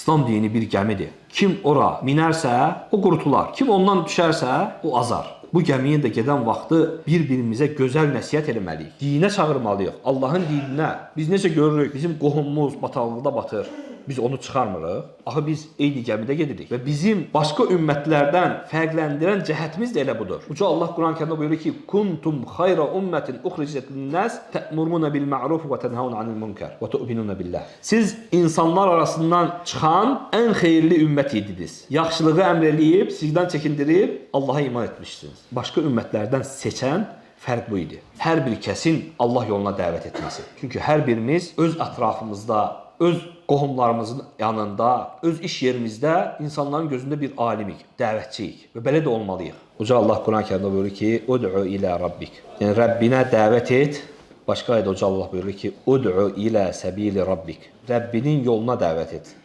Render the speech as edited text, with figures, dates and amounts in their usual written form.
İslam dini bir gəmidir. Kim ora minərsə, o qurtular. Kim ondan düşərsə, o azar. Bu gəmiyə də gedən vaxtı bir-birimizə gözəl nəsihət etməliyik. Dinə çağırmalıyıq. Allahın dininə. Biz necə görürük, bizim qohumumuz bataqlıqda batır. Biz onu çıxarmırıq. Axı biz eyni gəmidə gedirik və bizim başqa ümmətlərdən fərqləndirən cəhətimiz də elə budur. Uca Allah Quran-Kərimdə buyurur ki: "Kuntum xayra ummetin uxrijat lin-nas ta'muruna bil ma'ruf və tenhaun anil munkar və tu'minuna billah." Siz insanlar arasından çıxan ən xeyirli ümmət idiniz. Yaxşılığı əmr eləyib, sizdən çəkindirib Allaha iman etmişsiniz. Başqa ümmətlərdən seçən fərq bu idi. Hər bir kəsin Allah yoluna dəvət etməsi. Çünki hər birimiz öz ətrafımızda, öz qohumlarımızın yanında, öz iş yerimizdə insanların gözündə bir alimik, dəvətçiyik və belə də olmalıyıq. Uca Allah Quran-Kərimdə buyurur ki: "Ud'u ilə rabbik." Yəni Rəbbinə dəvət et. Başqa ayədə Uca Allah buyurur ki: "Ud'u ilə səbili rabbik." Rəbbinin yoluna dəvət et.